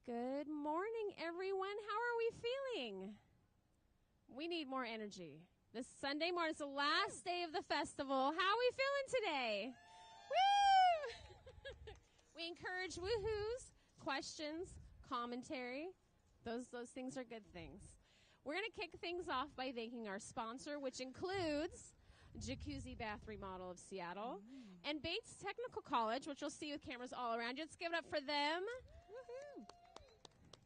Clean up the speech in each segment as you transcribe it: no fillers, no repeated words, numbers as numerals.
Good morning, everyone. How are we feeling? We need more energy. This Sunday morning is the last day of the festival. How are we feeling today? Woo! We encourage woohoos, questions, commentary. Those things are good things. We're going to kick things off by thanking our sponsor, which includes Jacuzzi Bath Remodel of Seattle and Bates Technical College, which you'll see with cameras all around you. Let's give it up for them. Woohoo!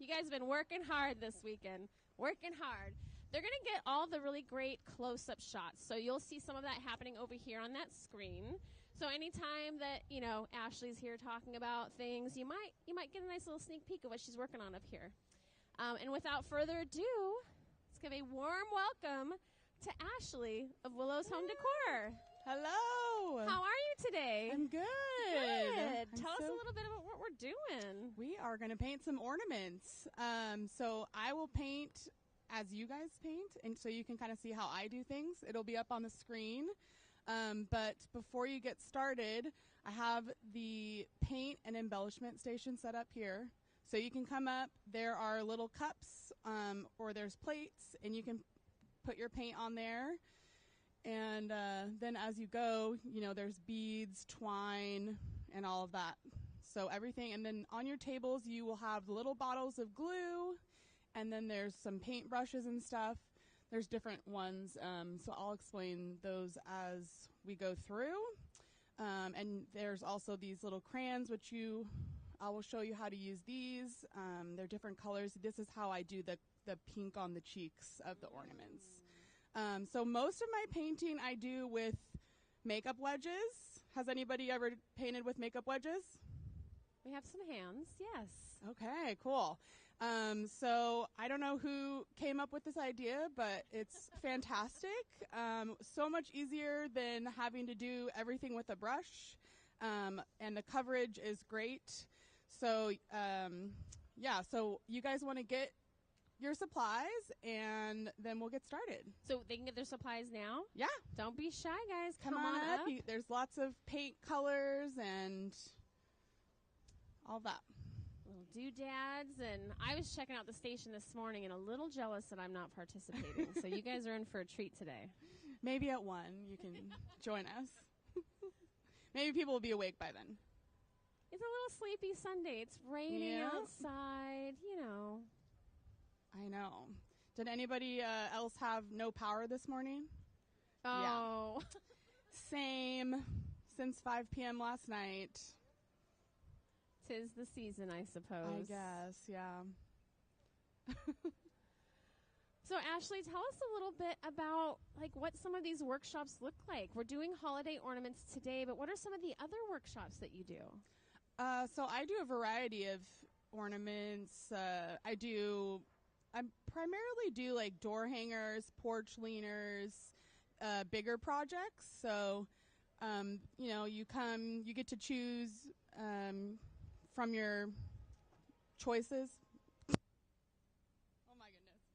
You guys have been working hard this weekend. Working hard. They're going to get all the really great close-up shots. So you'll see some of that happening over here on that screen. So anytime that, Ashley's here talking about things, you might get a nice little sneak peek of what she's working on up here. And without further ado, let's give a warm welcome to Ashley of Willow's Home Decor. Hello. How are you today? I'm good. Good. Tell us a little bit about what we're doing. We are going to paint some ornaments. So I will paint as you guys paint, and so you can kind of see how I do things. It'll be up on the screen. But before you get started, I have the paint and embellishment station set up here. So you can come up. There are little cups or there's plates, and you can put your paint on there. And then as you go, there's beads, twine, and all of that. So everything. And then on your tables, you will have little bottles of glue. And then there's some paint brushes and stuff. There's different ones. So I'll explain those as we go through. And there's also these little crayons, which I will show you how to use these. They're different colors. This is how I do the pink on the cheeks of the ornaments. So most of my painting I do with makeup wedges. Has anybody ever painted with makeup wedges? We have some hands, yes. Okay, cool. So I don't know who came up with this idea, but it's fantastic. So much easier than having to do everything with a brush. And the coverage is great. So, so you guys want to get your supplies, and then we'll get started. So they can get their supplies now? Yeah. Don't be shy, guys. Come on up. There's lots of paint colors and all that. Little doodads. And I was checking out the station this morning and a little jealous that I'm not participating. So you guys are in for a treat today. Maybe at 1 you can join us. Maybe people will be awake by then. It's a little sleepy Sunday. It's raining outside, I know. Did anybody else have no power this morning? Oh. Yeah. Same. Since 5 p.m. last night. 'Tis the season, I suppose. I guess, yeah. So, Ashley, tell us a little bit about what some of these workshops look like. We're doing holiday ornaments today, but what are some of the other workshops that you do? So I do a variety of ornaments. I primarily do door hangers, porch leaners, bigger projects. So, you get to choose from your choices. Oh my goodness.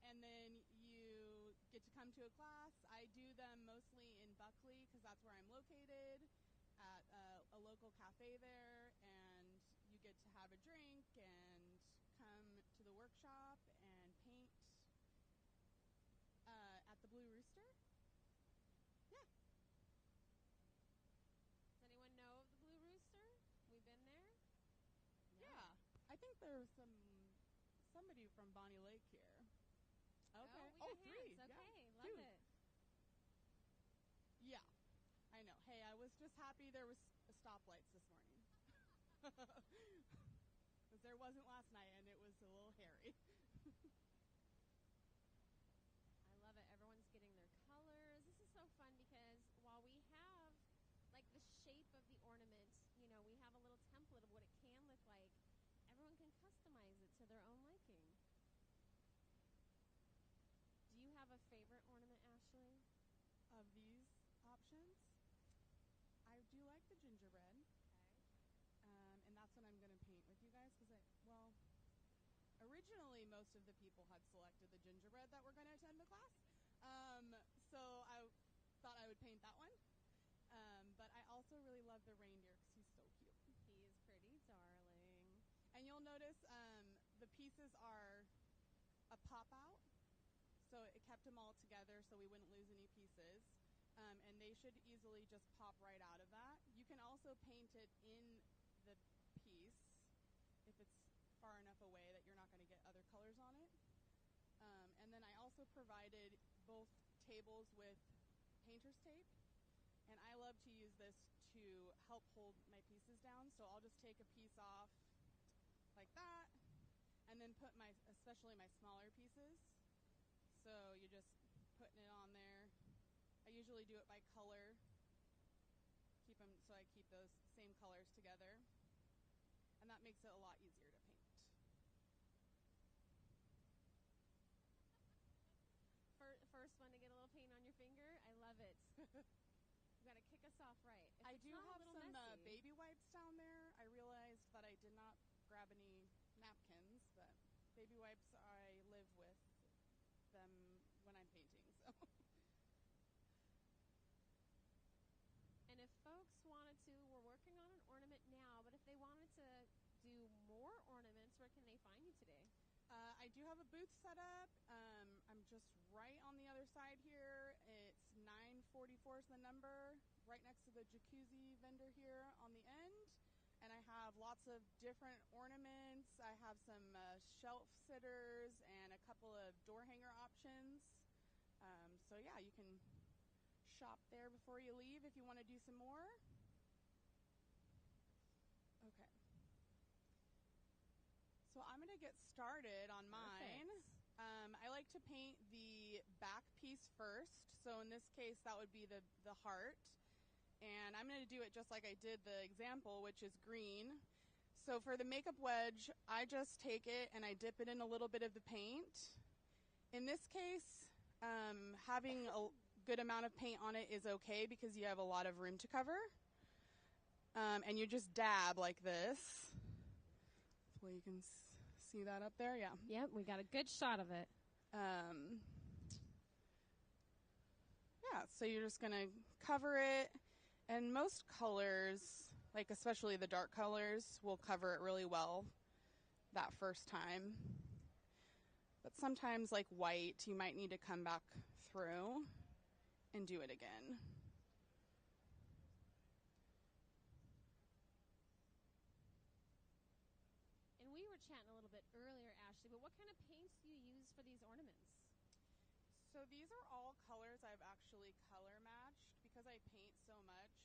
And then you get to come to a class. I do them mostly in Buckley because that's where I'm located, at a local cafe there, and you get to have a drink and come to the workshop and paint at the Blue Rooster. Yeah. Does anyone know of the Blue Rooster? We've been there? No. Yeah. I think there was somebody from Bonnie Lake here. Okay. Oh, we got hands. Okay, yeah. love it. Yeah. I know. Hey, I was just happy there was stoplights this morning. Because there wasn't last night, and it was a little hairy. I love it. Everyone's getting their colors. This is so fun because while we have, the shape of the ornament, we have a little template of what it can look like, everyone can customize it to their own liking. Do you have a favorite ornament, Ashley? Of these options? I do like the gingerbread. Okay. And that's what I'm going to paint with you guys because originally most of the people had selected the gingerbread that were going to attend the class. So I thought I would paint that one. But I also really love the reindeer because he's so cute. He is pretty darling. And you'll notice pieces are a pop-out, so it kept them all together so we wouldn't lose any pieces. And they should easily just pop right out of that. You can also paint it in the piece if it's far enough away that you're not going to get other colors on it. And then I also provided both tables with painter's tape. And I love to use this to help hold my pieces down. So I'll just take a piece off like that and then put especially my smaller pieces. So you're just putting it on there. I usually do it by color. So I keep those same colors together. And that makes it a lot easier to paint. First one to get a little paint on your finger. I love it. You got to kick us off right. I do have some baby wipes down there. I realized that I did not grab any napkins, but baby wipes, I live with them when I'm painting. So. And if folks wanted to, we're working on an ornament now, but if they wanted to do more ornaments, where can they find you today? I do have a booth set up. I'm just right on the other side here. It's 944 is the number, right next to the jacuzzi vendor here on the end. And I have lots of different ornaments. I have some shelf sitters and a couple of door hanger options. So yeah, you can shop there before you leave if you want to do some more. Okay. So I'm going to get started on mine. I like to paint the back piece first. So in this case, that would be the heart. And I'm going to do it just like I did the example, which is green. So for the makeup wedge, I just take it and I dip it in a little bit of the paint. In this case, having a good amount of paint on it is okay because you have a lot of room to cover. And you just dab like this. Hopefully you can see that up there, yeah. Yep, we got a good shot of it. Yeah, so you're just going to cover it. And most colors, like especially the dark colors, will cover it really well that first time. But sometimes, like white, you might need to come back through and do it again. And we were chatting a little bit earlier, Ashley, but what kind of paints do you use for these ornaments? So these are all colors I've actually color matched because I paint so much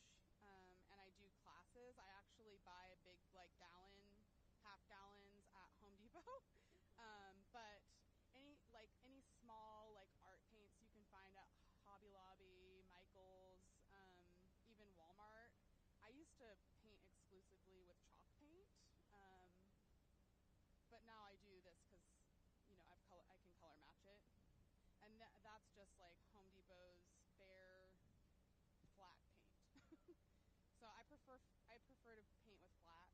and I do classes. I actually buy a big half gallons at Home Depot. But any small art paints you can find at Hobby Lobby, Michael's, even Walmart. I used to paint exclusively with chalk paint, but now I do this because I can color match it. And that's just like Home Depot's bare flat paint. So I prefer to paint with flat.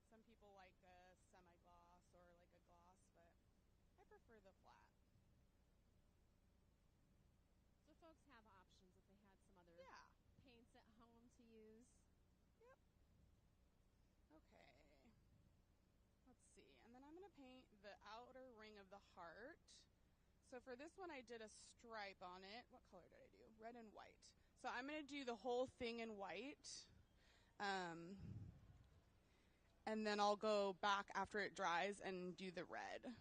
Some people like a semi-gloss or like a gloss, but I prefer the flat. So folks have options if they had some other paints at home to use. Yep. Okay. Let's see. And then I'm going to paint the outer ring of the heart. So for this one, I did a stripe on it. What color did I do? Red and white. So I'm going to do the whole thing in white. And then I'll go back after it dries and do the red.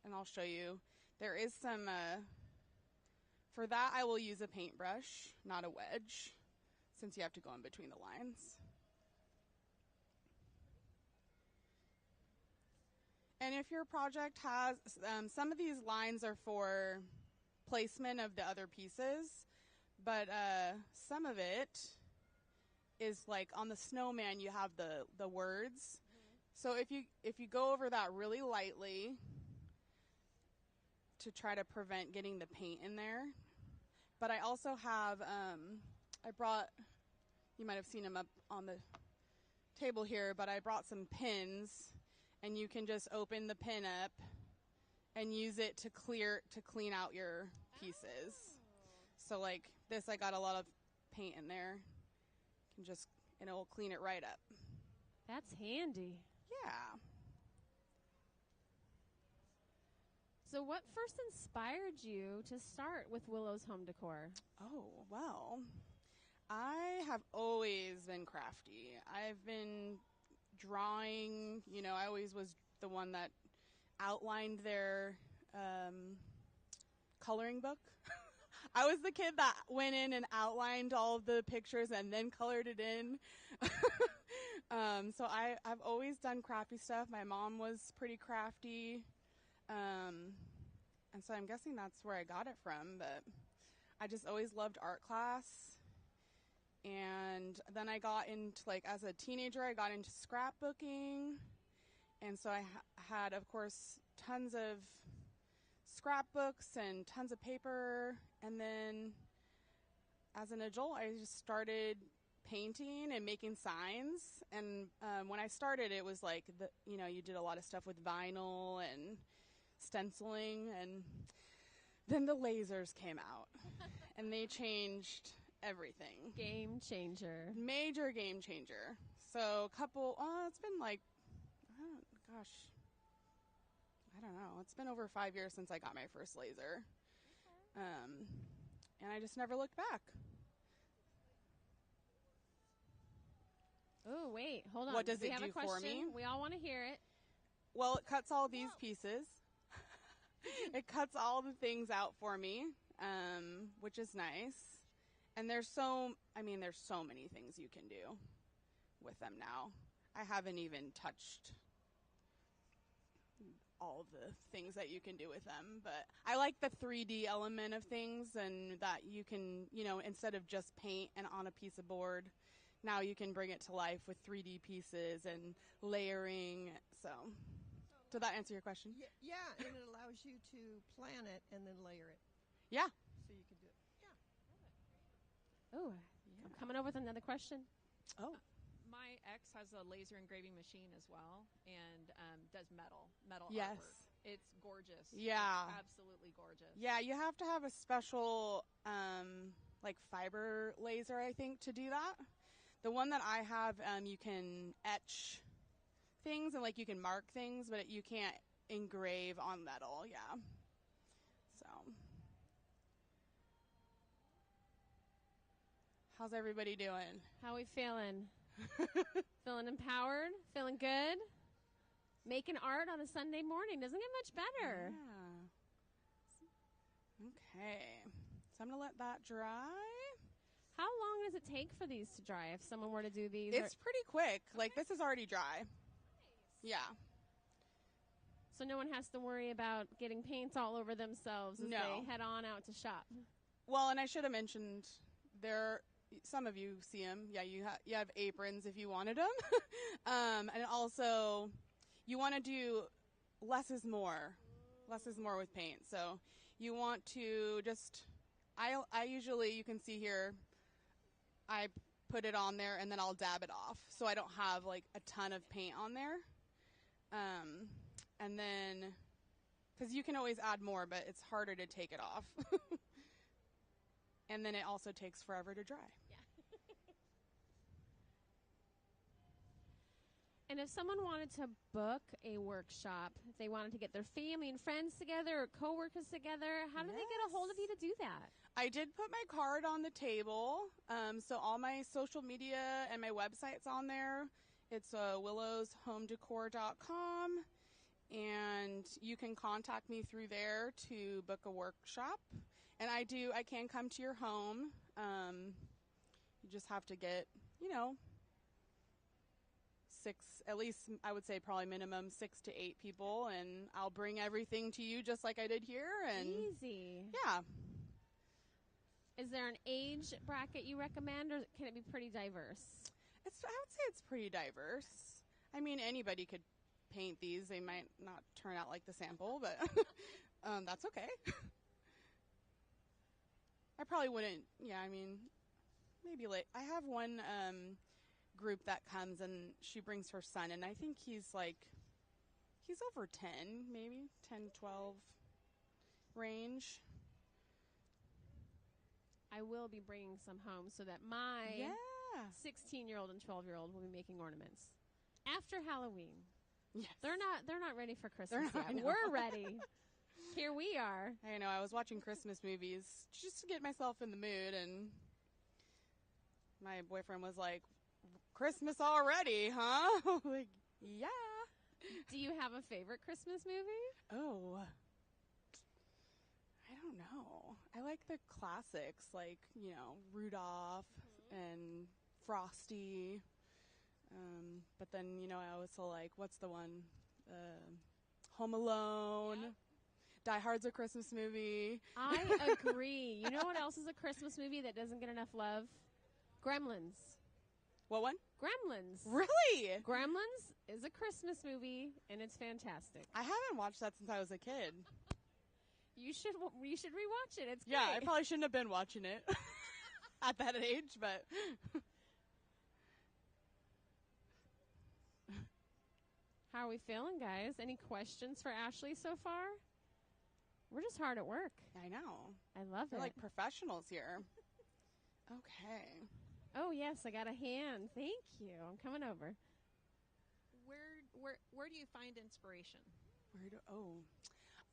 And I'll show you. There is some, for that I will use a paintbrush, not a wedge, since you have to go in between the lines. And if your project has, some of these lines are for placement of the other pieces, but some of it is like on the snowman you have the words. Mm-hmm. So if you go over that really lightly to try to prevent getting the paint in there. But I also have, I brought, you might have seen them up on the table here, but I brought some pins. And you can just open the pin up and use it to clean out your pieces. Oh. So like this, I got a lot of paint in there. And it will clean it right up. That's handy. Yeah. So what first inspired you to start with Willow's Home Decor? Oh, well, I have always been crafty. I've been drawing, I always was the one that outlined their coloring book. I was the kid that went in and outlined all of the pictures and then colored it in. So I've always done crafty stuff. My mom was pretty crafty. And so I'm guessing that's where I got it from. But I just always loved art class. And then I got into, as a teenager, I got into scrapbooking. And so I had, of course, tons of scrapbooks and tons of paper. And then as an adult, I just started painting and making signs. And when I started, it was you did a lot of stuff with vinyl and stenciling. And then the lasers came out. And they changed everything. Game changer. Major game changer. So it's been I don't know. It's been over 5 years since I got my first laser. And I just never looked back. Oh, wait. Hold on. What does we it have do a question. for me? We all want to hear it. Well, it cuts all these pieces. It cuts all the things out for me, which is nice. And there's so many things you can do with them now. I haven't even touched all of the things that you can do with them, but I like the 3D element of things, and that you can, instead of just paint and on a piece of board, now you can bring it to life with 3D pieces and layering. So, did that answer your question? Yeah, and it allows you to plan it and then layer it. Yeah. So you can do it. Yeah. Oh, I'm coming over with another question. Oh. My ex has a laser engraving machine as well, and does metal Yes. artwork. It's gorgeous. Yeah. It's absolutely gorgeous. Yeah, you have to have a special, fiber laser, I think, to do that. The one that I have, you can etch things and, you can mark things, but you can't engrave on metal, yeah. So. How's everybody doing? How we feeling? Feeling empowered? Feeling good? Making art on a Sunday morning doesn't get much better. Yeah. Okay. So I'm going to let that dry. How long does it take for these to dry if someone were to do these? It's pretty quick. This is already dry. Nice. Yeah. So no one has to worry about getting paint all over themselves as they head on out to shop. Well, and I should have mentioned some of you see them. Yeah, you have aprons if you wanted them. And also, you want to do less is more. Less is more with paint. So you want to just, I usually, you can see here, I put it on there and then I'll dab it off. So I don't have a ton of paint on there. And then, because you can always add more, but it's harder to take it off. And then it also takes forever to dry. Yeah. And if someone wanted to book a workshop, if they wanted to get their family and friends together or coworkers together, how do they get a hold of you to do that? I did put my card on the table. So all my social media and my website's on there. It's willowshomedecor.com. And you can contact me through there to book a workshop. And I can come to your home. You just have to get, at least I would say probably minimum 6 to 8 people. And I'll bring everything to you just like I did here. And easy. Yeah. Is there an age bracket you recommend, or can it be pretty diverse? I would say it's pretty diverse. I mean, anybody could paint these. They might not turn out like the sample, but that's okay. I probably wouldn't. Yeah, I mean, maybe late. I have one group that comes and she brings her son, and I think he's over 10, maybe 10, 12 range. I will be bringing some home so that my 16-year-old and 12-year-old will be making ornaments after Halloween. Yes. They're not ready for Christmas yet. We're ready. here we are. I know, I was watching Christmas movies just to get myself in the mood, and my boyfriend was like, Christmas already, huh? Like, yeah. Do you have a favorite Christmas movie? Oh, I don't know. I like the classics, like, Rudolph and Frosty. But then, I also like, what's the one? Home Alone. Yep. Die Hard's a Christmas movie. I agree. You know what else is a Christmas movie that doesn't get enough love? Gremlins. What one? Gremlins. Really? Gremlins is a Christmas movie, and it's fantastic. I haven't watched that since I was a kid. You should rewatch it. It's great. Yeah, I probably shouldn't have been watching it at that age, but... How are we feeling, guys? Any questions for Ashley so far? We're just hard at work. I know. I love We're it. like professionals here. Okay. Oh, yes, I got a hand. Thank you. I'm coming over. Where do you find inspiration?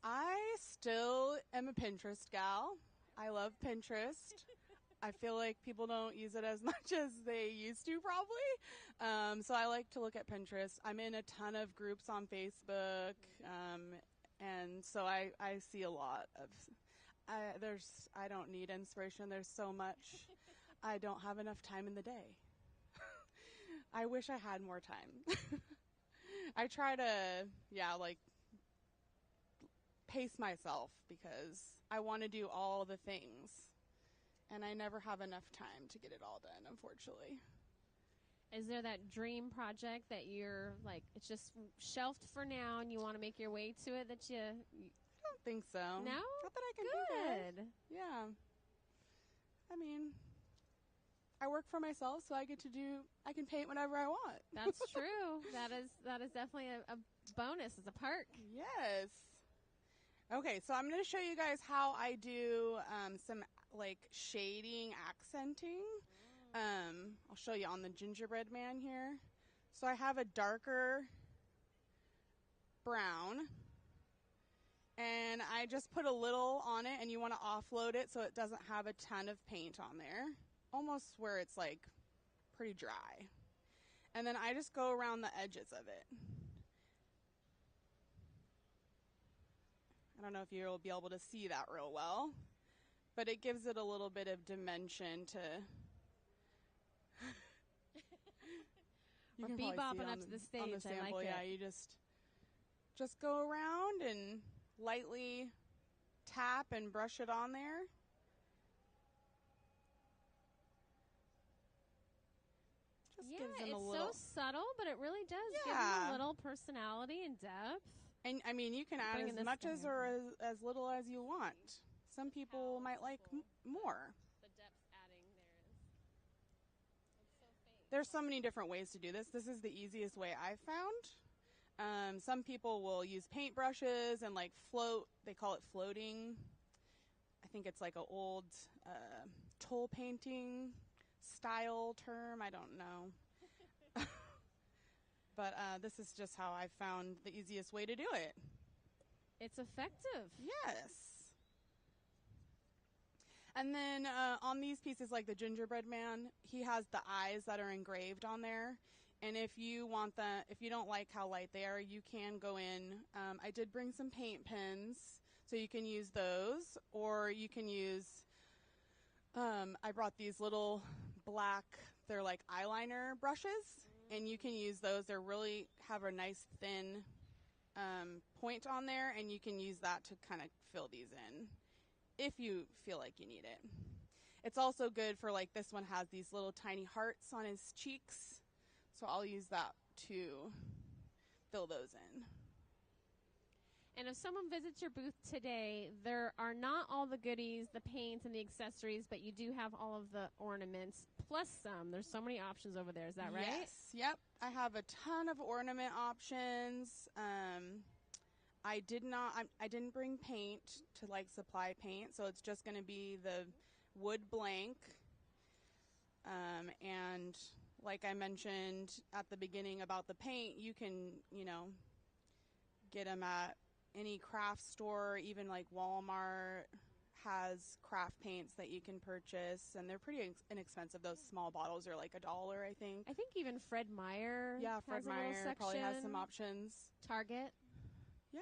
I still am a Pinterest gal. I love Pinterest. I feel like people don't use it as much as they used to, probably. So I like to look at Pinterest. I'm in a ton of groups on Facebook, and so I see a lot of. I don't need inspiration. There's so much. I don't have enough time in the day. I wish I had more time. I try to, pace myself because I want to do all the things. And I never have enough time to get it all done, unfortunately. Is there that dream project that you're like, it's just shelved for now and you want to make your way to it that you... I don't think so. No? Not that I can think Good. of. Yeah. I mean, I work for myself, so I can paint whenever I want. That's true. That is definitely a bonus. It's a perk. Yes. Okay, so I'm going to show you guys how I do some shading, accenting. I'll show you on the gingerbread man here. So I have a darker brown, and I just put a little on it, and you want to offload it so it doesn't have a ton of paint on there, almost where it's like pretty dry. And then I just go around the edges of it. I don't know if you'll be able to see that real well, but it gives it a little bit of dimension to... Or bebopping up to the stage. On the sample, I like it. you just go around and lightly tap and brush it on there. Just gives them a little... It's so subtle, but it really does give them a little personality and depth. And, I mean, you can add as much as or as little as you want. Some people might like more. The depth adding there is. It's so faint. There's so many different ways to do this. This is the easiest way I've found. Some people will use paintbrushes and float. They call it floating. I think it's like an old toll painting style term. I don't know. But this is just how I found the easiest way to do it. It's effective. Yes. And then on these pieces, like the gingerbread man, he has the eyes that are engraved on there. And if you don't like how light they are, you can go in. I did bring some paint pens, so you can use those. Or you can use, I brought these little black, they're like eyeliner brushes. And you can use those. They really have a nice thin point on there, and you can use that to kind of fill these in if you feel like you need it. It's also good for, this one has these little tiny hearts on his cheeks, so I'll use that to fill those in. And if someone visits your booth today, there are not all the goodies, the paints and the accessories, but you do have all of the ornaments, plus some. There's so many options over there. Is that right? Yes. Yep. I have a ton of ornament options. I didn't bring paint to supply paint, so it's just going to be the wood blank. And like I mentioned at the beginning about the paint, you can, get them at any craft store, even like Walmart has craft paints that you can purchase, and they're pretty inexpensive. Those small bottles are like $1, I think. I think even Fred Meyer Yeah, Fred has a little Meyer section. probably has some options. Target. Yeah.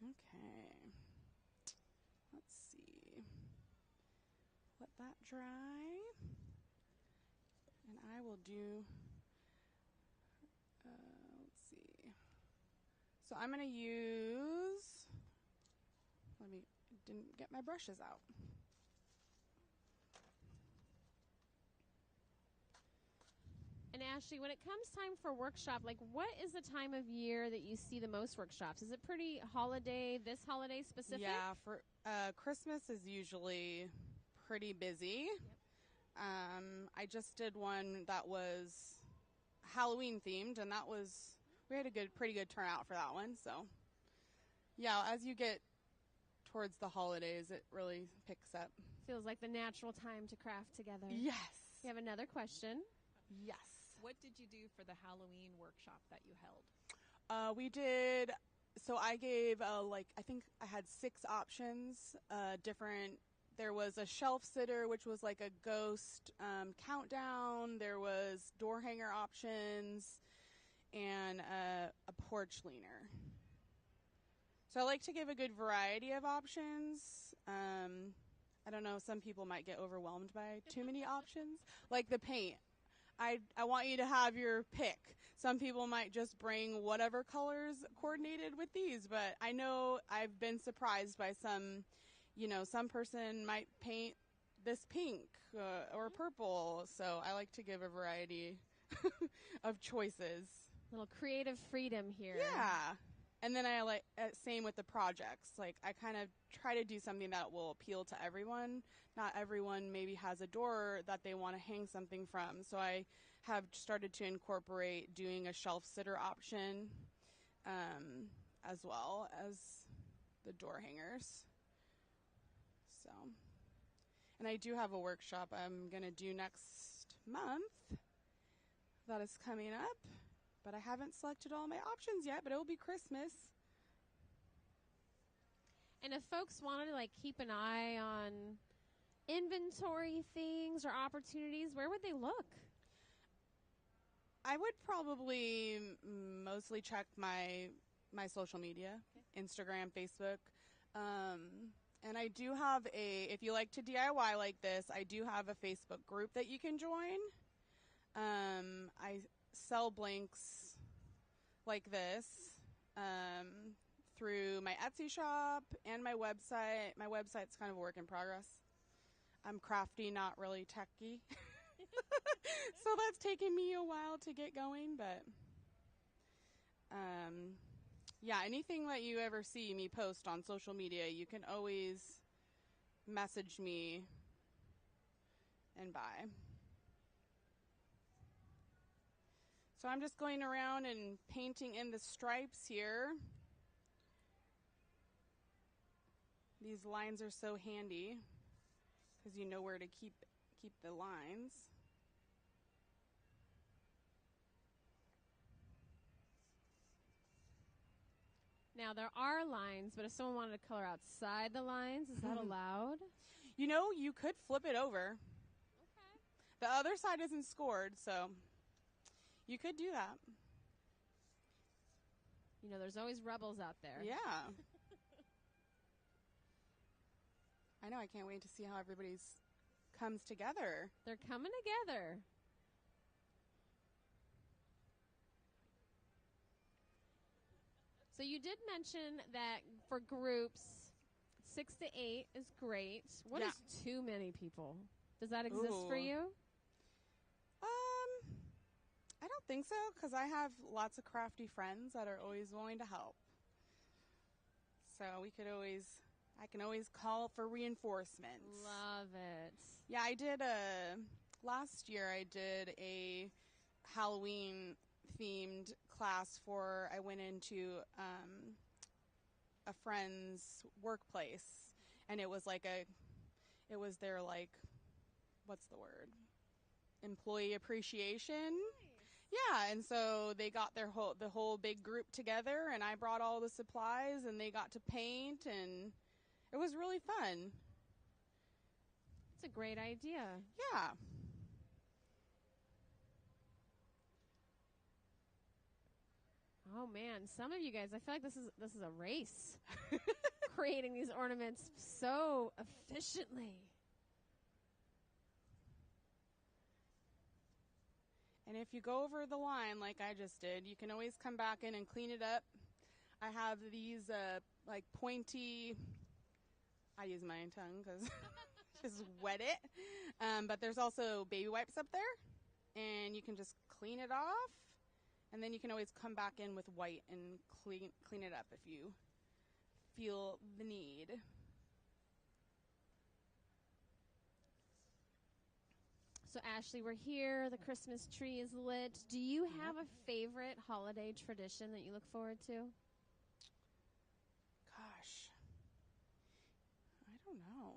Okay. Let's see. Let that dry. And I will do, let's see. So I'm going to use, didn't get my brushes out. And Ashley, when it comes time for workshop, like what is the time of year that you see the most workshops? Is it pretty this holiday specific? Yeah, for Christmas is usually pretty busy. Yep. I just did one that was Halloween themed, and we had a pretty good turnout for that one. So yeah, as you get towards the holidays, it really picks up. Feels like the natural time to craft together. Yes. We have another question. Yes. What did you do for the Halloween workshop that you held? We did, so I gave, I think I had 6 options, different. There was a shelf sitter, which was like a ghost countdown. There was door hanger options and a porch leaner. So I like to give a good variety of options. I don't know, some people might get overwhelmed by too many options. Like the paint. I want you to have your pick. Some people might just bring whatever colors coordinated with these, but I know I've been surprised by some person might paint this pink or purple, so I like to give a variety of choices. A little creative freedom here. Yeah. And then I like, same with the projects. Like, I kind of try to do something that will appeal to everyone. Not everyone maybe has a door that they want to hang something from. So I have started to incorporate doing a shelf sitter option as well as the door hangers. So, and I do have a workshop I'm going to do next month that is coming up. But I haven't selected all my options yet, but it will be Christmas. And if folks wanted to keep an eye on inventory things or opportunities, where would they look? I would probably mostly check my social media, okay. Instagram, Facebook. And I do have if you like to DIY like this, I do have a Facebook group that you can join. I sell blanks like this through my Etsy shop and my website. My website's kind of a work in progress. I'm crafty, not really techy. So that's taken me a while to get going, but yeah, anything that you ever see me post on social media, you can always message me and buy. So I'm just going around and painting in the stripes here. These lines are so handy because you know where to keep the lines. Now there are lines, but if someone wanted to color outside the lines, is that allowed? You know, you could flip it over. Okay. The other side isn't scored, so you could do that. You know, there's always rebels out there. Yeah. I know, I can't wait to see how everybody's comes together. They're coming together. So you did mention that for groups, 6 to 8 is great. What is too many people? Does that exist for you? I don't think so, because I have lots of crafty friends that are always willing to help. So I can always call for reinforcements. Love it. Yeah, last year I did a Halloween themed class I went into a friend's workplace, and it was their what's the word? employee appreciation. Yeah, and so they got the whole big group together, and I brought all the supplies, and they got to paint, and it was really fun. It's a great idea. Yeah. Oh man, some of you guys, I feel like this is a race. Creating these ornaments so efficiently. And if you go over the line like I just did, you can always come back in and clean it up. I have these like pointy, I use my tongue because just wet it. But there's also baby wipes up there, and you can just clean it off. And then you can always come back in with white and clean it up if you feel the need. So Ashley, we're here. The Christmas tree is lit. Do you have a favorite holiday tradition that you look forward to? Gosh, I don't know.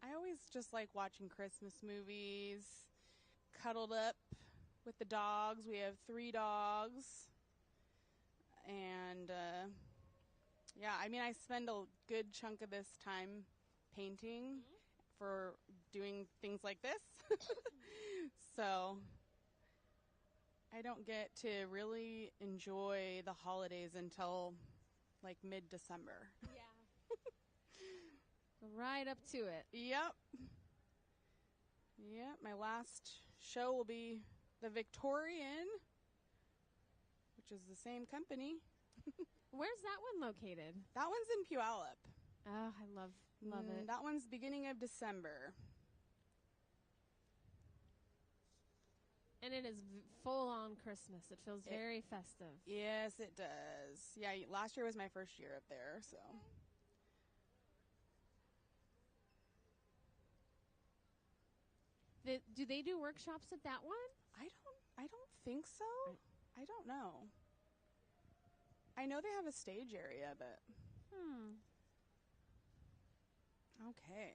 I always just like watching Christmas movies, cuddled up with the dogs. We have 3 dogs. And, yeah, I mean, I spend a good chunk of this time painting for doing things like this. So I don't get to really enjoy the holidays until like mid-December. Yeah. Right up to it. Yep. Yep, my last show will be the Victorian, which is the same company. Where's that one located? That one's in Puyallup. Oh, I love it. That one's beginning of December. And it is full on Christmas. It feels very festive. Yes, it does. Yeah, last year was my first year up there, so. Do they do workshops at that one? I don't think so. I don't know. I know they have a stage area, but. Okay.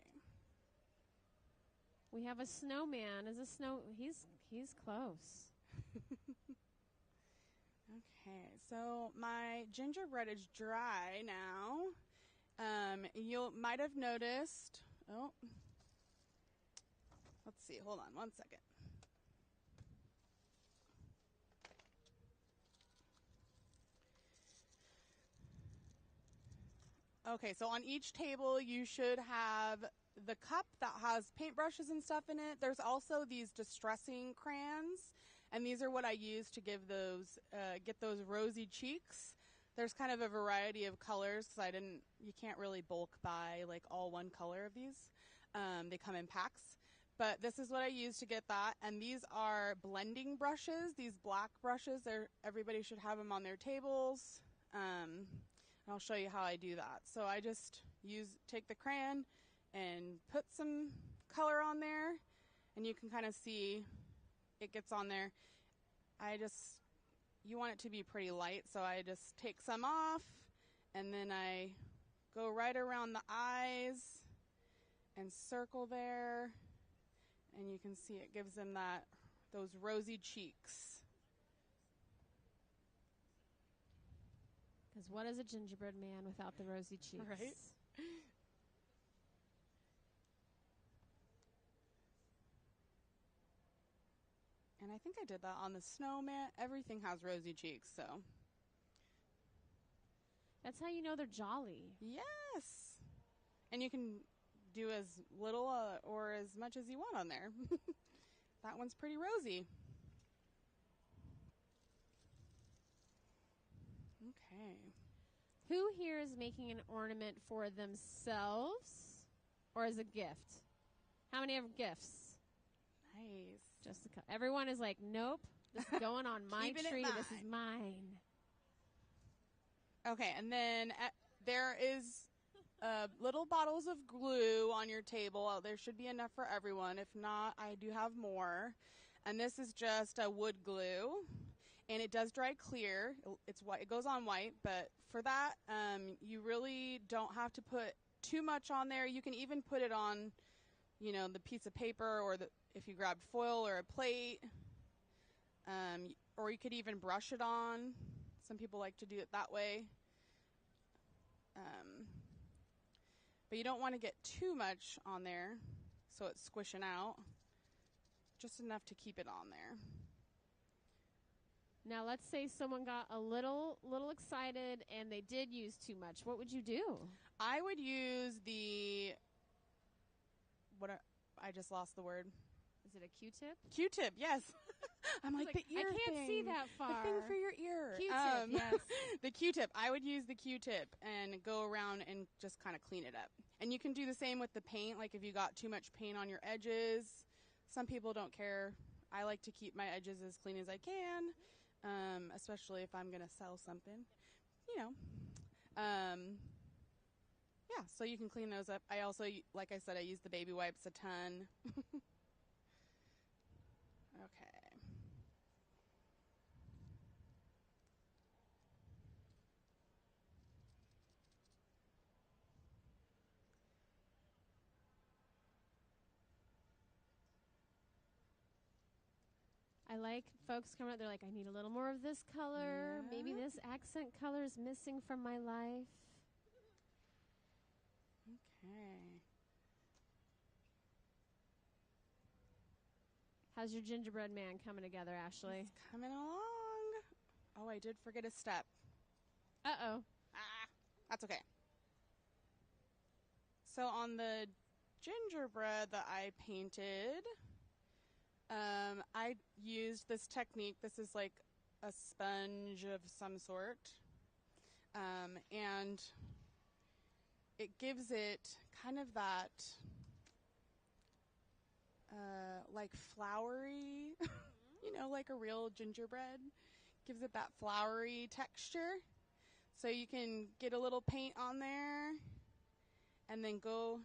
We have a snowman. He's close. Okay, so my gingerbread is dry now. You might have noticed. Oh, let's see. Hold on 1 second. Okay, so on each table you should have the cup that has paintbrushes and stuff in it. There's also these distressing crayons, and these are what I use to give those, get those rosy cheeks. There's kind of a variety of colors because you can't really bulk buy like all one color of these. They come in packs. But this is what I use to get that, and these are blending brushes, these black brushes. Everybody should have them on their tables. And I'll show you how I do that. So I just take the crayon and put some color on there, and you can kind of see it gets on there. You want it to be pretty light, so I just take some off, and then I go right around the eyes and circle there, and you can see it gives them those rosy cheeks. Because what is a gingerbread man without the rosy cheeks? Right? And I think I did that on the snowman. Everything has rosy cheeks, so. That's how you know they're jolly. Yes. And you can do as little or as much as you want on there. That one's pretty rosy. Okay. Who here is making an ornament for themselves or as a gift? How many have gifts? Nice. Just a couple. Everyone is like, nope, this is going on my tree. This is mine. Okay, and then there is little bottles of glue on your table. There should be enough for everyone. If not, I do have more. And this is just a wood glue, and it does dry clear. It's white. It goes on white, but for that, you really don't have to put too much on there. You can even put it on, the piece of paper or if you grabbed foil or a plate, or you could even brush it on. Some people like to do it that way. But you don't want to get too much on there so it's squishing out. Just enough to keep it on there. Now, let's say someone got a little excited and they did use too much. What would you do? I would use I just lost the word. Is it a Q-tip? Q-tip, yes. I'm like the ear I can't thing. see that far. The thing for your ear. Q-tip, yes. The Q-tip. I would use the Q-tip and go around and just kind of clean it up. And you can do the same with the paint. Like if you got too much paint on your edges, some people don't care. I like to keep my edges as clean as I can, especially if I'm going to sell something. Yeah, so you can clean those up. I also, like I said, I use the baby wipes a ton. Okay. I like folks coming up, they're like, I need a little more of this color. Yeah. Maybe this accent color is missing from my life. Okay. How's your gingerbread man coming together, Ashley? It's coming along. Oh, I did forget a step. Uh-oh. That's okay. So on the gingerbread that I painted, I used this technique. This is like a sponge of some sort. And it gives it kind of that, like flowery, like a real gingerbread. Gives it that flowery texture. So you can get a little paint on there and then go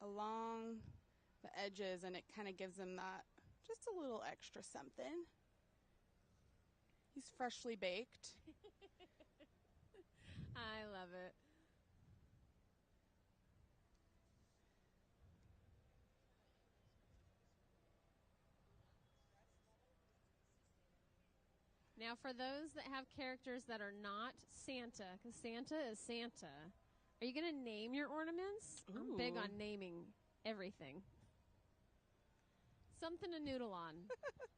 along the edges, and it kind of gives them that just a little extra something. He's freshly baked. I love it. Now, for those that have characters that are not Santa, because Santa is Santa, are you going to name your ornaments? Ooh. I'm big on naming everything. Something to noodle on.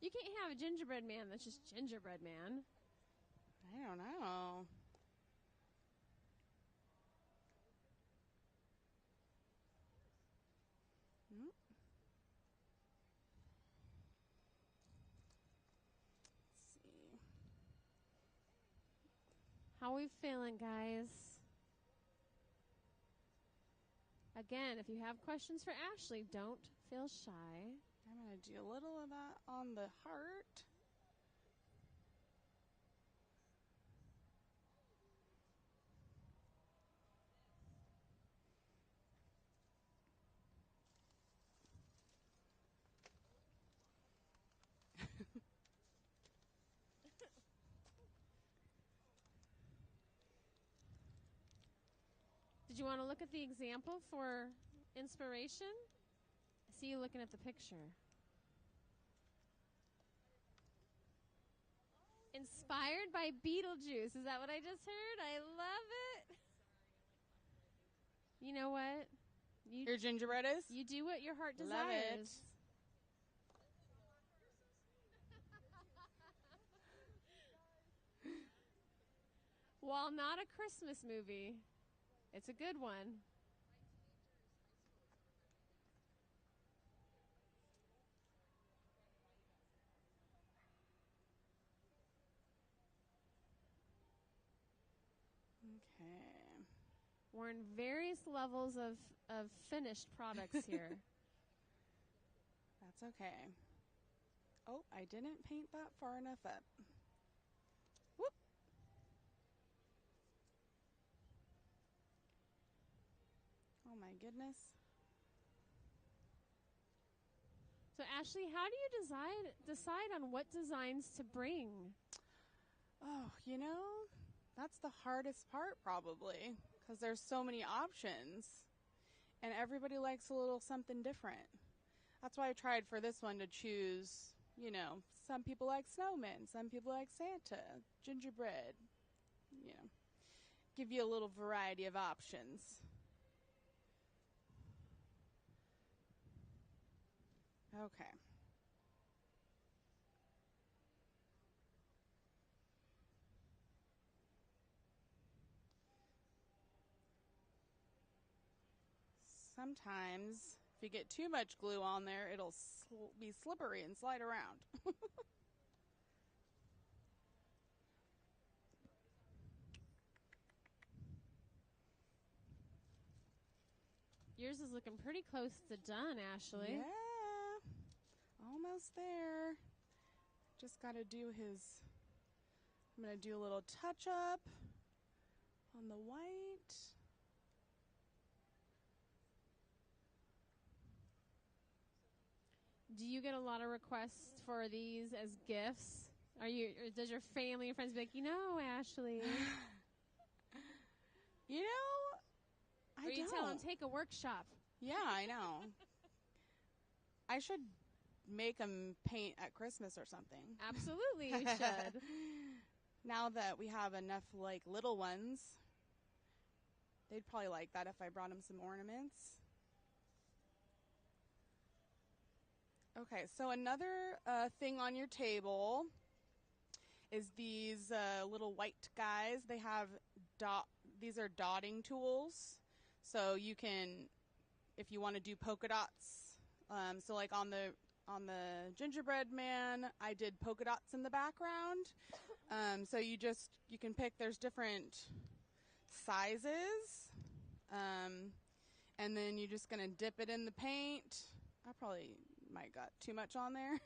You can't have a gingerbread man that's just gingerbread man. I don't know. Nope. Let's see. How we feeling, guys? Again, if you have questions for Ashley, don't feel shy. I'm going to do a little of that on the heart. Did you want to look at the example for inspiration? I see you looking at the picture. Inspired by Beetlejuice. Is that what I just heard? I love it. You know what? Your gingerbread is? You do what your heart desires. Love it. While not a Christmas movie, it's a good one. Okay. We're in various levels of finished products here. That's okay. Oh, I didn't paint that far enough up. Whoop. Oh my goodness. So Ashley, how do you decide on what designs to bring? Oh, that's the hardest part probably, because there's so many options and everybody likes a little something different. That's why I tried for this one to choose, you know, some people like snowmen, some people like Santa, gingerbread, you know, give you a little variety of options. Okay. Sometimes, if you get too much glue on there, it'll be slippery and slide around. Yours is looking pretty close to done, Ashley. Yeah, almost there. Just got to do his, I'm going to do a little touch up on the white. Do you get a lot of requests for these as gifts? Or does your family and friends be like, you know, Ashley? You know, I or you don't. tell them, take a workshop. Yeah, I know. I should make them paint at Christmas or something. Absolutely, you should. Now that we have enough, like, little ones, they'd probably like that if I brought them some ornaments. Okay, so another thing on your table is these little white guys. They have these are dotting tools, so you can, if you want to do polka dots. So like on the gingerbread man, I did polka dots in the background. So you can pick. There's different sizes, and then you're just gonna dip it in the paint. I probably might got too much on there.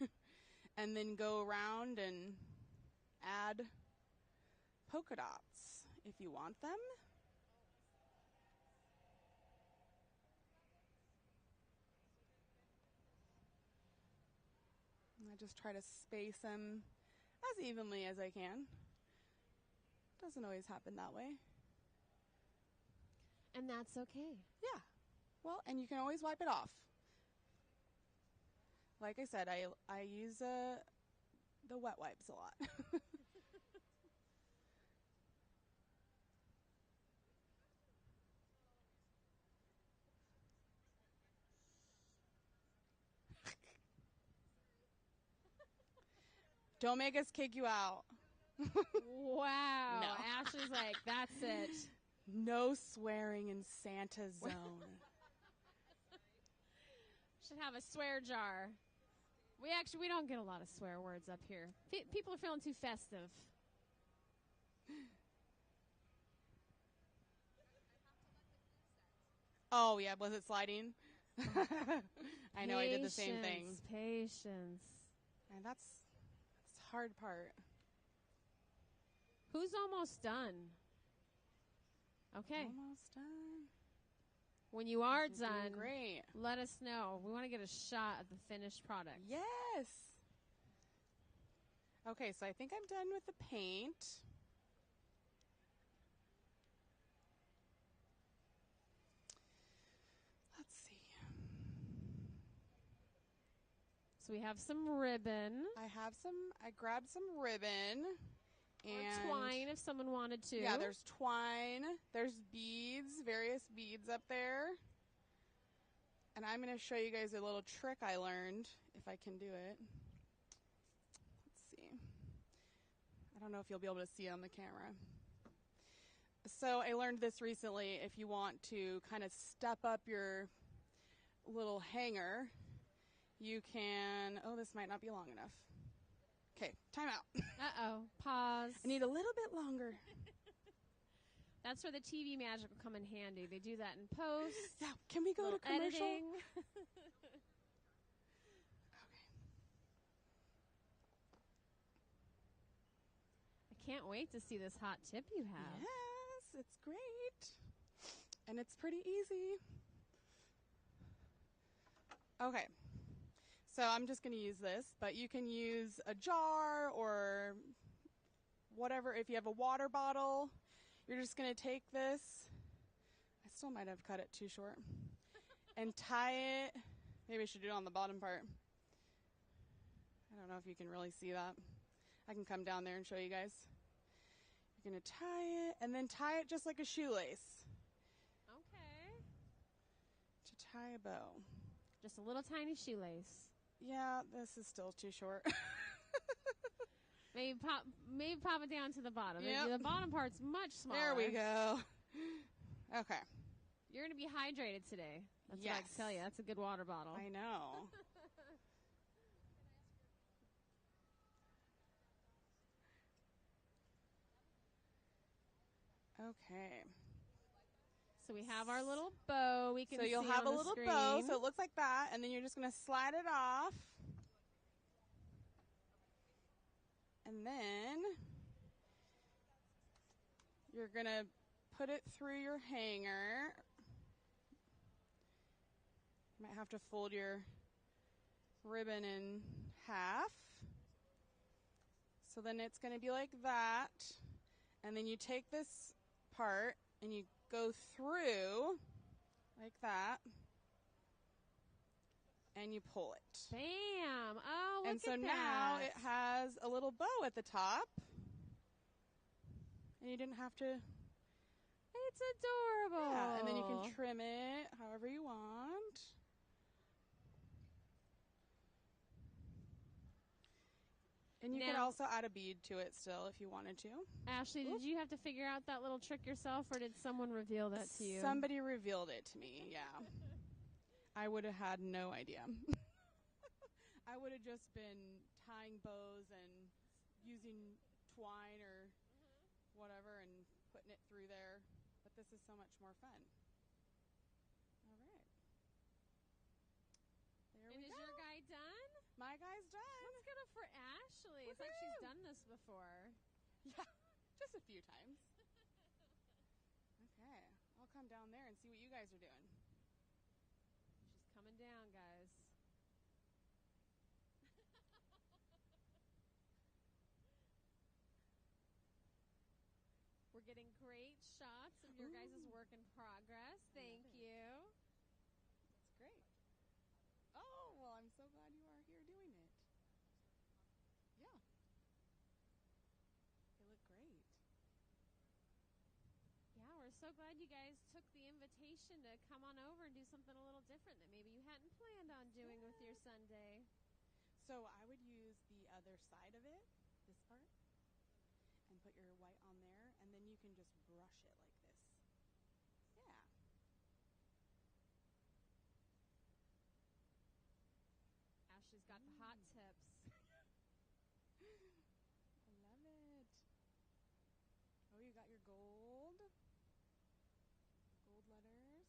And then go around and add polka dots if you want them. And I just try to space them as evenly as I can. Doesn't always happen that way. And that's okay. Yeah. Well, and you can always wipe it off. Like I said, I use the wet wipes a lot. Don't make us kick you out. Wow. No. Ashley's like, that's it. No swearing in Santa's zone. Should have a swear jar. We don't get a lot of swear words up here. People are feeling too festive. Oh, yeah, was it sliding? I know, I did the same thing. Patience. And that's the hard part. Who's almost done? Okay. Almost done. When you are You're doing done, great. let us know. We want to get a shot of the finished product. Yes. Okay, so I think I'm done with the paint. Let's see. So we have some ribbon. I grabbed some ribbon. And or twine if someone wanted to. Yeah, there's twine. There's beads, various beads up there. And I'm going to show you guys a little trick I learned, if I can do it. Let's see. I don't know if you'll be able to see it on the camera. So I learned this recently. If you want to kind of step up your little hanger, you can... Oh, this might not be long enough. Okay, time out. Uh-oh. Pause. I need a little bit longer. That's where the TV magic will come in handy. They do that in post. Yeah, can we go to commercial? Editing. Okay. I can't wait to see this hot tip you have. Yes, it's great. And it's pretty easy. Okay. So I'm just going to use this, but you can use a jar or whatever. If you have a water bottle, you're just going to take this. I still might have cut it too short. And tie it Maybe I should do it on the bottom part. I don't know if you can really see that. I can come down there and show you guys. You're going to tie it, and then tie it just like a shoelace. Okay. To tie a bow. Just a little tiny shoelace. Yeah, this is still too short. Maybe pop it down to the bottom. Yep. The bottom part's much smaller. There we go. Okay. You're going to be hydrated today. That's what I can tell you. That's a good water bottle. I know. Okay. So we have our little bow. We can So you'll see have on a the little screen. bow, so it looks like that, and then you're just going to slide it off. And then you're going to put it through your hanger. You might have to fold your ribbon in half. So then it's going to be like that. And then you take this part and you go through like that. And you pull it. Bam! Oh, look and so at that. now it has a little bow at the top. And you didn't have to. It's adorable. Yeah, and then you can trim it however you want. And you can also add a bead to it still if you wanted to. Ashley, did you have to figure out that little trick yourself, or did someone reveal that to you? Somebody revealed it to me, yeah. I would have had no idea. I would have just been tying bows and using twine or whatever and putting it through there. But this is so much more fun. All right. There we go. And is your guy done? My guy's done. Let's get it for Ashley. It's like she's done this before. Yeah, just a few times. Okay, I'll come down there and see what you guys are doing. She's coming down, guys. We're getting great shots of your guys' work in progress. Thank you. That's great. Oh, well, I'm so glad you are here doing it. Yeah. They look great. Yeah, we're so glad you guys took the invitation to come on over and do something a little different that maybe you hadn't planned on doing with your Sunday. So I would use the other side of it, this part, and put your white on there, and then you can just brush it like this. Yeah. Ashley's got the hot tips. I love it. Oh, you got your gold letters.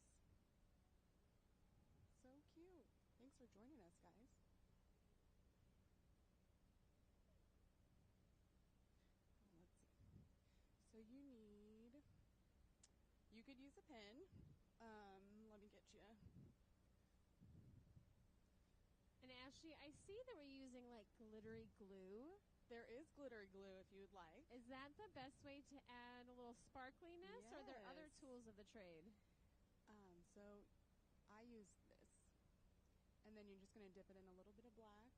So cute. Thanks for joining us, guys. Let's see. So you could use a pen. Let me get you. And Ashley, I see that we're using like glittery glue. There is glittery glue if you would like. Is that the best way to add a little sparkliness, or are there other Yes. tools of the trade? So I use this. And then you're just going to dip it in a little bit of black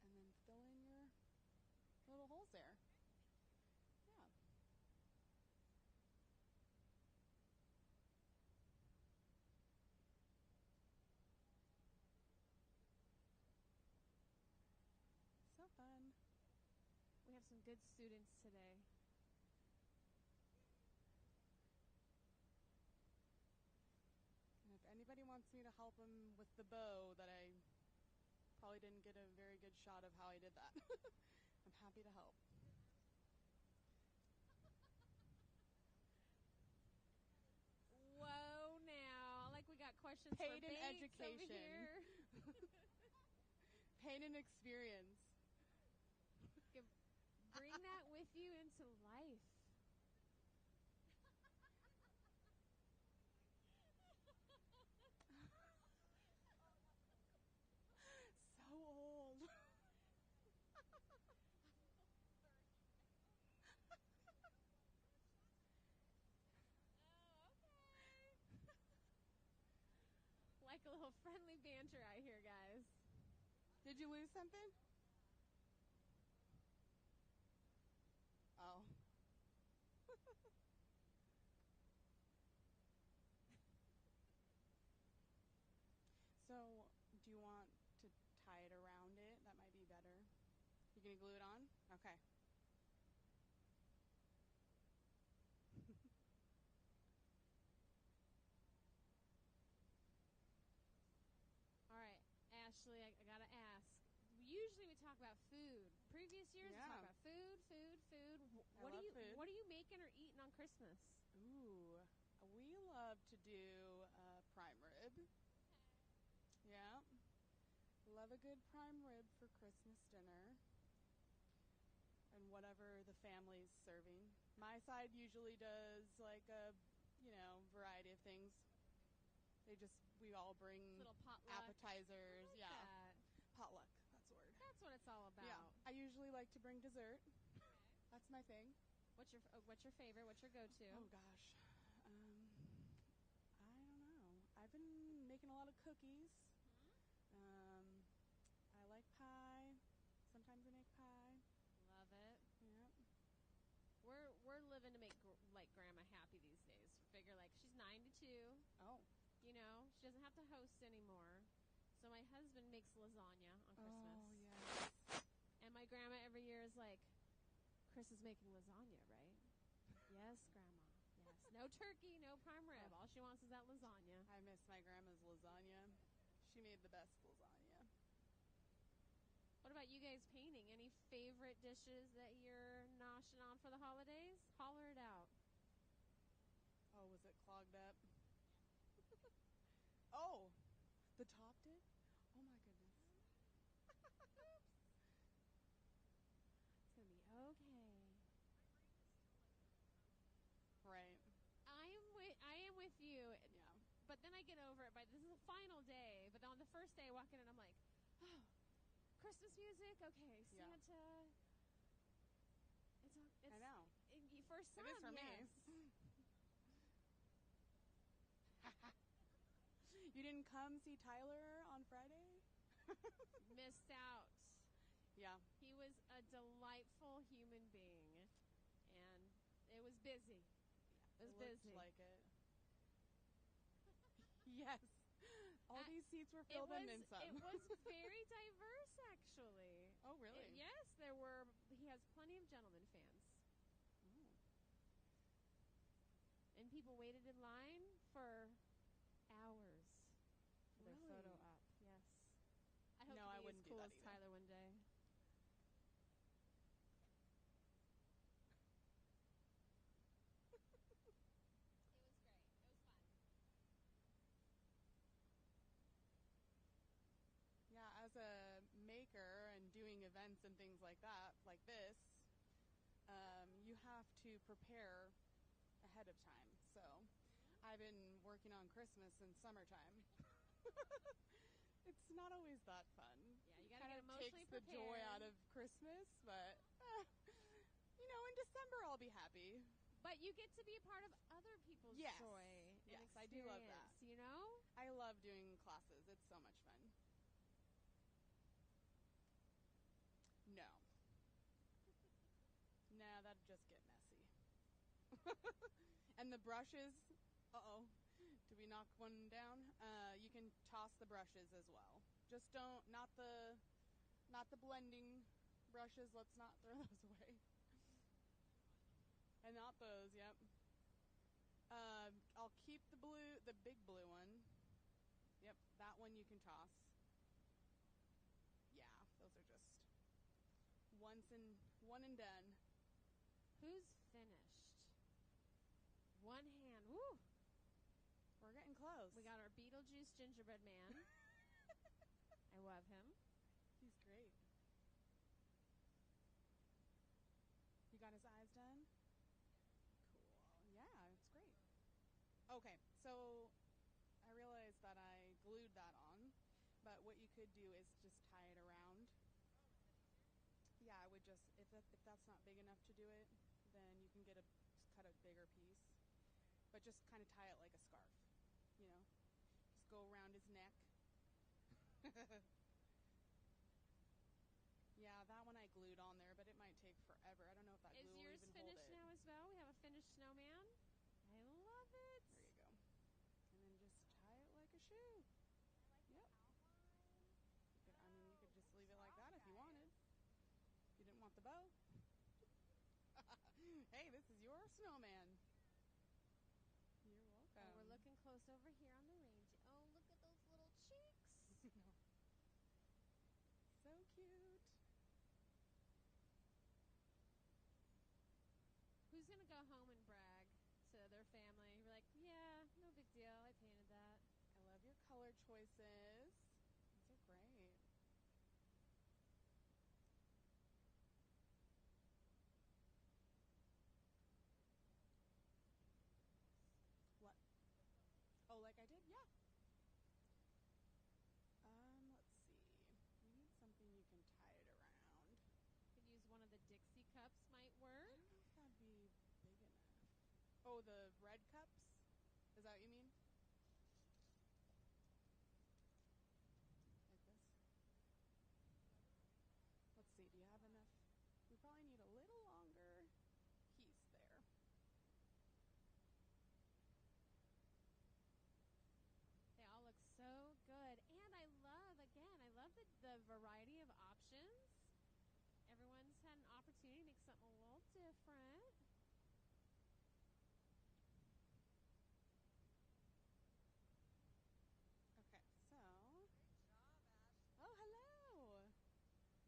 and then fill in your little holes there. Yeah. So fun. We have some good students today. And if anybody wants me to help them with the bow that I probably didn't get a very good shot of how I did that, I'm happy to help. Whoa, now. Like we got questions Paid for in Bates education. over here. Pain and experience. Bring that with you into life. So old. Like a little little friendly banter out here, guys. Did you lose something? Oh. So, do you want to tie it around it? That might be better. You gonna glue it on? Okay. All right, Ashley, I gotta ask. Usually we talk about food. Previous years we talk Yeah. about food. I love food. What are you making or eating on Christmas? Ooh, we love to do prime rib. Yeah. Love a good prime rib for Christmas dinner. And whatever the family's serving. My side usually does like a, variety of things. We all bring Little potluck. appetizers. I like Yeah. that. Potluck, that's the word. That's what it's all about. Yeah. I usually like to bring dessert. That's my thing. What's your favorite? What's your go-to? Oh gosh. I don't know. I've been making a lot of cookies. I like pie. Sometimes I make pie. Love it. Yep. We're living to make like grandma happy these days. Figure like she's 92. Oh. She doesn't have to host anymore. So my husband makes lasagna on Christmas. Oh yes. And my grandma every year is like, Chris is making lasagna, right? Yes, Grandma. Yes. No turkey, no prime rib. All she wants is that lasagna. I miss my grandma's lasagna. She made the best lasagna. What about you guys painting? Any favorite dishes that you're noshing on for the holidays? Holler it out. Oh, was it clogged up? Oh, the top did? Oh my goodness. It's going to be okay. Right. I am with you. Yeah. But then I get over it. This is the final day. But on the first day I walk in and I'm like, oh, Christmas music? Okay, Yeah. Santa. It's I know. For some, It is for yes. me. You didn't come see Tyler on Friday? Missed out. Yeah. He was a delightful human being, and it was busy. It was Looked busy. like it. Yes. All these seats were filled and then some. It was very diverse, actually. Oh, really? Yes, there were. He has plenty of gentleman fans. Oh. And people waited in line for hours for their Really? photo op. Yes. I hope No, to I be wouldn't as do cool that as either. Tyler one day. It was great. It was fun. Yeah, as a maker and doing events and things like that, like this, you have to prepare ahead of time. So I've been working on Christmas in summertime. It's not always that fun. Yeah, you gotta Kind get of emotionally takes the joy prepared. out of Christmas, but in December I'll be happy. But you get to be a part of other people's Yes. joy and Yes, experience. I do love that. I love doing classes. It's so much fun. No. Nah, that'd just get messy. And the brushes, did we knock one down? You can toss the brushes as well. Just not the blending brushes. Let's not throw those away. And not those, yep. I'll keep the big blue one. Yep, that one you can toss. Yeah, those are just one and done. Who's finished? One hand. Woo! We're getting close. We got our Beetlejuice gingerbread man. I love him. He's great. You got his eyes done? Cool. Yeah, it's great. Okay, so I realized that I glued that on, but what you could do is just tie it around. Yeah, I would just, if that's not big enough to do it, then you can cut a bigger piece. But just kind of tie it like a scarf, Just go around his neck Yeah, that one I glued on there, but it might take forever. I don't know if that Is glue will yours even hold finished it. now as well? We have a finished snowman. I love it. There you go. And then just tie it like a shoe. Yep. You could, I mean, you could just leave it like that if you wanted. If you didn't want the bow. Hey, this is your snowman. You're welcome. Oh, we're looking close over here on the range. Oh, look at those little cheeks. So cute. Who's going to go home and brag to their family? You're like, yeah, no big deal. I painted that. I love your color choices. These are great. What? Oh, like I did? Yeah. Let's see. We need something you can tie it around. Could use one of the Dixie cups might I work. don't know if that'd be big enough. Oh, the red cups? Is that what you mean? Like this? Let's see. Do you have enough? We probably need a little longer piece there. They all look so good. And I love the variety of options. Everyone's had an opportunity to make something a little different. Okay, so. Great job, Ashley. Oh, hello.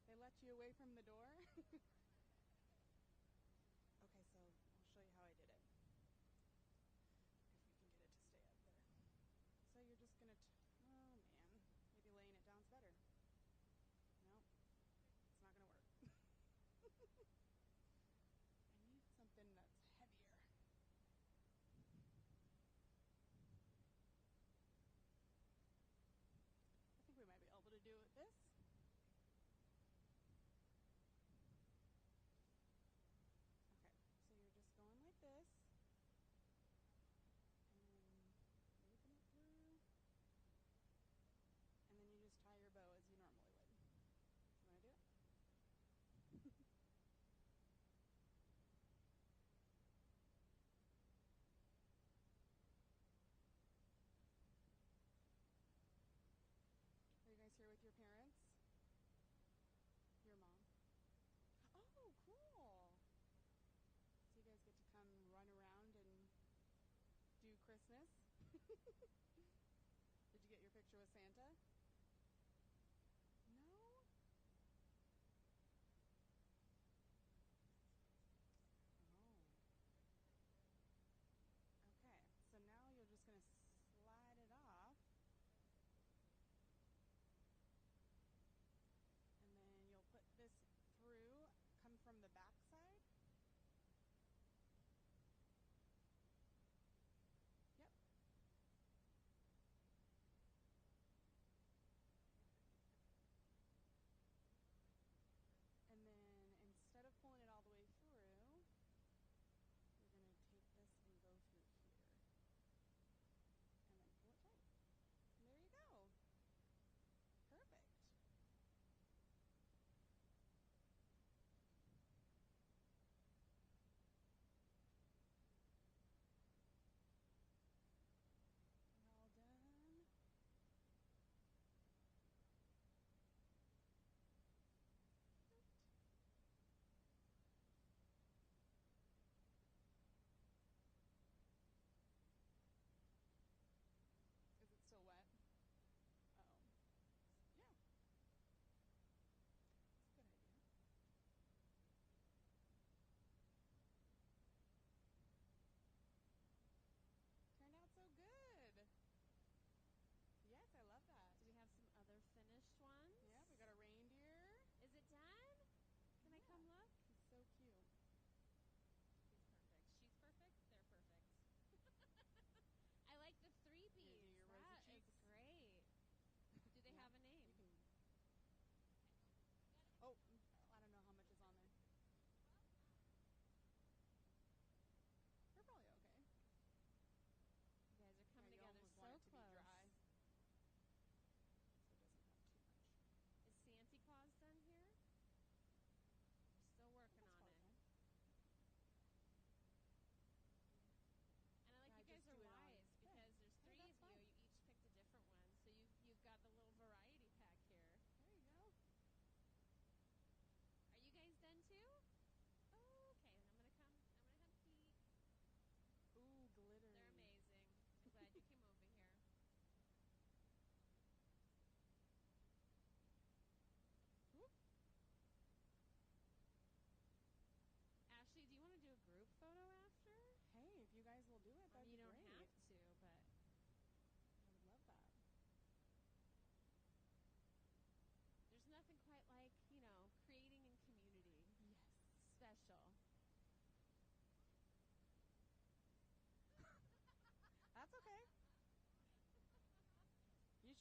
They let you away from the door? Okay, so I'll show you how I did it. If we can get it to stay up there. So you're just going to, oh man, maybe laying it down's better. Nope, it's not going to work. I need something that's heavier. I think we might be able to do it with this. Okay, so you're just going like this. And then looping it through. And then you just tie your bow as you normally would. You want to do it? Are you guys here with your parents? Your mom? Oh, cool. So you guys get to come run around and do Christmas? Did you get your picture with Santa? No? Oh. Okay, so now you're just going to slide it off. And then you'll put this through, come from the back side. Yep.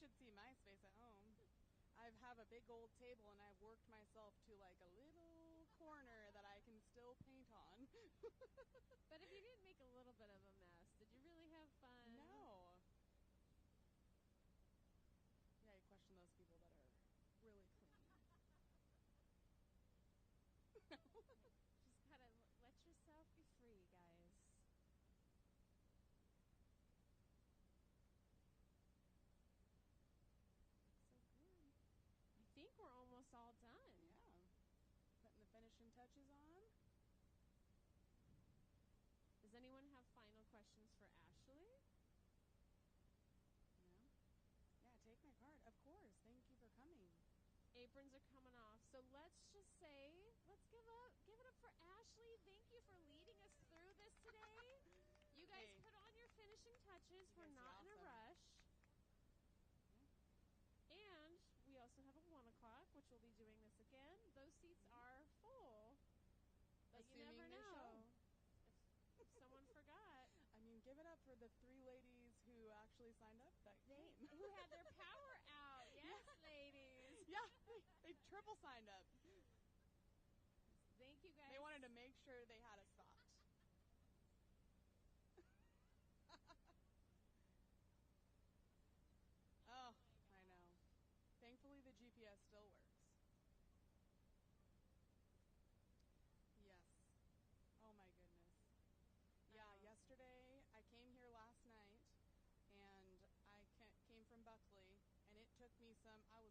should see my space at home. I have a big old table, and I've worked myself to like a little corner that I can still paint on. But if you didn't make a little bit of a mess, did you really have fun? No. Yeah, you question those people that are really clean. Just kind of let yourself be free, guys. Looks so good. I think we're almost all done. Yeah. Putting the finishing touches on. Does anyone have final questions for Ashley? Yeah. Yeah, take my card. Of course. Thank you for coming. Aprons are coming off. So let's just say, let's give it up for Ashley. Thank you for leading us through this today. You guys Hey. put on your finishing touches. You We're guys did not in a awesome. rush. And we also have a 1 o'clock, which we'll be doing this again. Those seats are full. But Assuming you never they know. show. If someone forgot. I mean, give it up for the 3 ladies who actually signed up that came. Who had their power out. Yes, ladies. Yeah, they triple signed up. Thank you, guys. They wanted to make sure they had a spot. Oh, I know. Thankfully, the GPS still works. Yes. Oh, my goodness. Yeah, yesterday, I came here last night, and I came from Buckley, and it took me I was